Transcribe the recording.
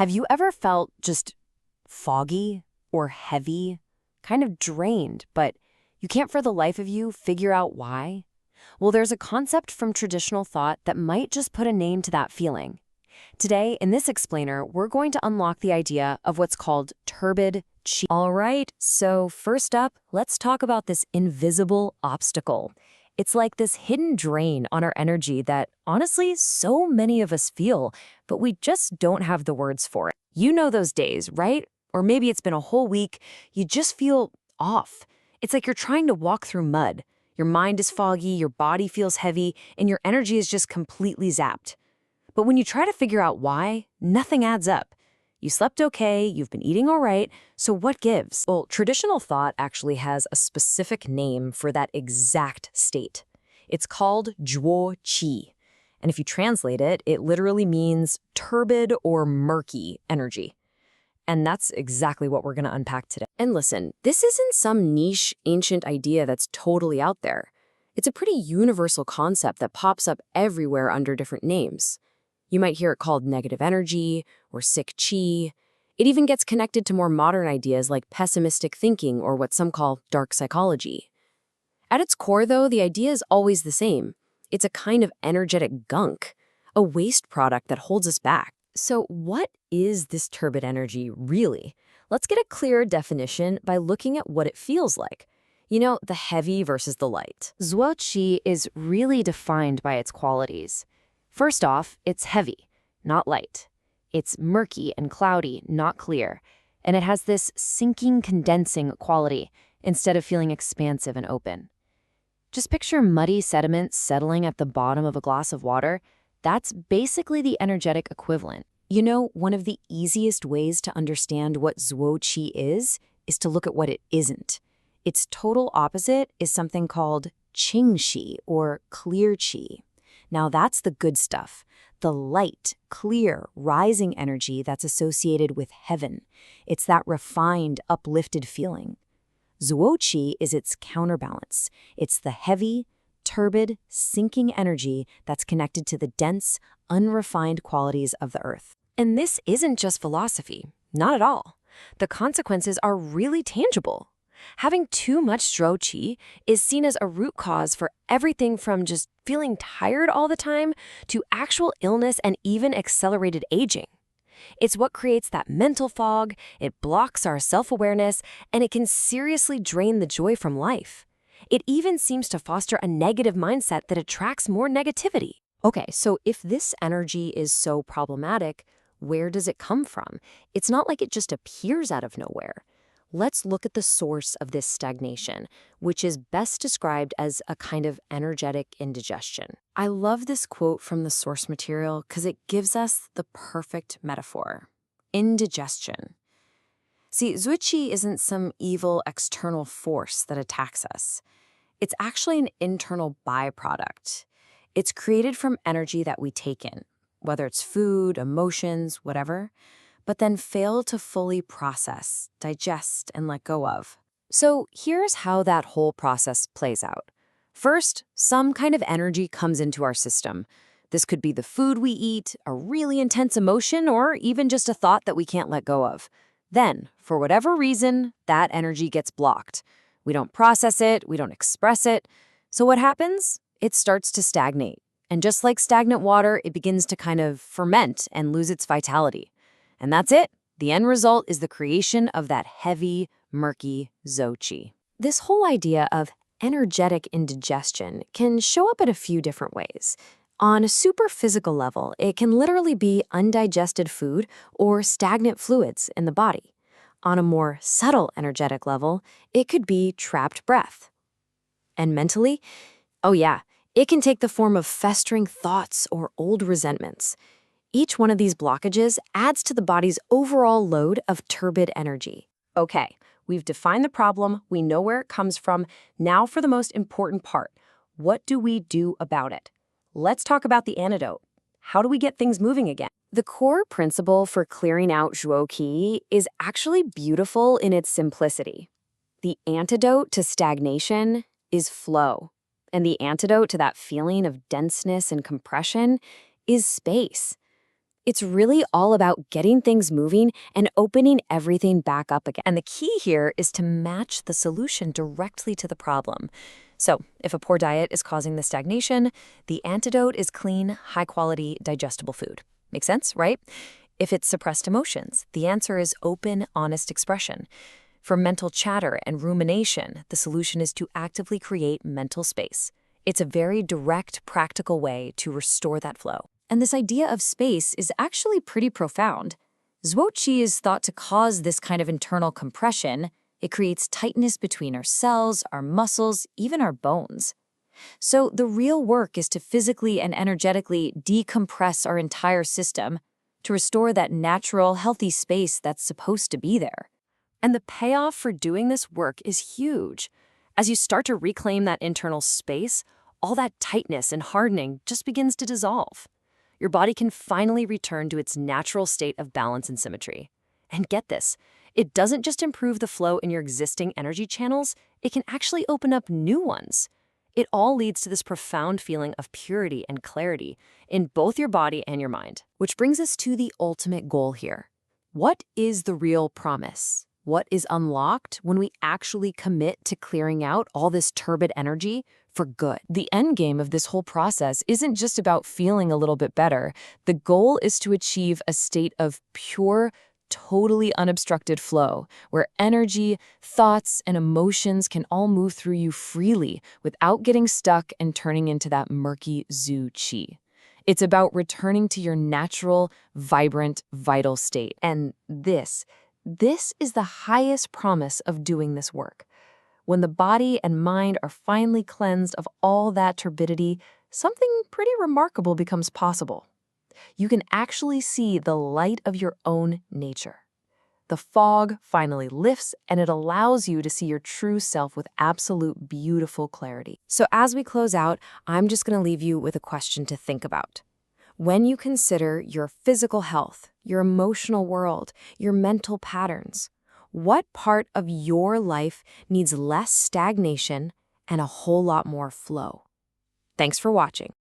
Have you ever felt just foggy or heavy, kind of drained, but you can't for the life of you figure out why? Well, there's a concept from traditional thought that might just put a name to that feeling. Today, in this explainer, we're going to unlock the idea of what's called turbid Qi. All right, so first up, let's talk about this invisible obstacle. It's like this hidden drain on our energy that, honestly, so many of us feel, but we just don't have the words for it. You know those days, right? Or maybe it's been a whole week, you just feel off. It's like you're trying to walk through mud. Your mind is foggy, your body feels heavy, and your energy is just completely zapped. But when you try to figure out why, nothing adds up. You slept okay, you've been eating all right, so what gives? Well, traditional thought actually has a specific name for that exact state. It's called zhuo qi. And if you translate it, it literally means turbid or murky energy. And that's exactly what we're going to unpack today. And listen, this isn't some niche, ancient idea that's totally out there. It's a pretty universal concept that pops up everywhere under different names. You might hear it called negative energy or sick qi. It even gets connected to more modern ideas like pessimistic thinking or what some call dark psychology. At its core, though, the idea is always the same. It's a kind of energetic gunk, a waste product that holds us back. So what is this turbid energy really? Let's get a clearer definition by looking at what it feels like. You know, the heavy versus the light. Zhuo qi is really defined by its qualities. First off, it's heavy, not light. It's murky and cloudy, not clear. And it has this sinking, condensing quality instead of feeling expansive and open. Just picture muddy sediment settling at the bottom of a glass of water. That's basically the energetic equivalent. You know, one of the easiest ways to understand what zhuo qi is to look at what it isn't. Its total opposite is something called qing qi or clear qi. Now that's the good stuff, the light, clear, rising energy that's associated with heaven. It's that refined, uplifted feeling. Zhuo qi is its counterbalance. It's the heavy, turbid, sinking energy that's connected to the dense, unrefined qualities of the earth. And this isn't just philosophy, not at all. The consequences are really tangible. Having too much zhuo qi is seen as a root cause for everything from just feeling tired all the time to actual illness and even accelerated aging. It's what creates that mental fog, it blocks our self-awareness, and it can seriously drain the joy from life. It even seems to foster a negative mindset that attracts more negativity. Okay, so if this energy is so problematic, where does it come from? It's not like it just appears out of nowhere. Let's look at the source of this stagnation, which is best described as a kind of energetic indigestion. I love this quote from the source material because it gives us the perfect metaphor. Indigestion. See, zhuo qi isn't some evil external force that attacks us. It's actually an internal byproduct. It's created from energy that we take in, whether it's food, emotions, whatever, but then fail to fully process, digest, and let go of. So here's how that whole process plays out. First, some kind of energy comes into our system. This could be the food we eat, a really intense emotion, or even just a thought that we can't let go of. Then, for whatever reason, that energy gets blocked. We don't process it, we don't express it. So what happens? It starts to stagnate. And just like stagnant water, it begins to kind of ferment and lose its vitality. And that's it. The end result is the creation of that heavy, murky zhuo qi. This whole idea of energetic indigestion can show up in a few different ways. On a super physical level, it can literally be undigested food or stagnant fluids in the body. On a more subtle energetic level, it could be trapped breath. And mentally, oh yeah, it can take the form of festering thoughts or old resentments. Each one of these blockages adds to the body's overall load of turbid energy. Okay, we've defined the problem, we know where it comes from. Now for the most important part. What do we do about it? Let's talk about the antidote. How do we get things moving again? The core principle for clearing out zhuo qi is actually beautiful in its simplicity. The antidote to stagnation is flow. And the antidote to that feeling of denseness and compression is space. It's really all about getting things moving and opening everything back up again. And the key here is to match the solution directly to the problem. So, if a poor diet is causing the stagnation, the antidote is clean, high-quality, digestible food. Make sense, right? If it's suppressed emotions, the answer is open, honest expression. For mental chatter and rumination, the solution is to actively create mental space. It's a very direct, practical way to restore that flow. And this idea of space is actually pretty profound. Zhuo Qi is thought to cause this kind of internal compression. It creates tightness between our cells, our muscles, even our bones. So the real work is to physically and energetically decompress our entire system to restore that natural, healthy space that's supposed to be there. And the payoff for doing this work is huge. As you start to reclaim that internal space, all that tightness and hardening just begins to dissolve. Your body can finally return to its natural state of balance and symmetry. And get this, it doesn't just improve the flow in your existing energy channels, it can actually open up new ones. It all leads to this profound feeling of purity and clarity in both your body and your mind. Which brings us to the ultimate goal here. What is the real promise? What is unlocked when we actually commit to clearing out all this turbid energy for good? The end game of this whole process isn't just about feeling a little bit better. The goal is to achieve a state of pure, totally unobstructed flow, where energy, thoughts, and emotions can all move through you freely without getting stuck and turning into that murky Zhu Qi. It's about returning to your natural, vibrant, vital state. And this is the highest promise of doing this work. When the body and mind are finally cleansed of all that turbidity, something pretty remarkable becomes possible. You can actually see the light of your own nature. The fog finally lifts, and it allows you to see your true self with absolute beautiful clarity. So as we close out, I'm just going to leave you with a question to think about. When you consider your physical health, your emotional world, your mental patterns, what part of your life needs less stagnation and a whole lot more flow? Thanks for watching.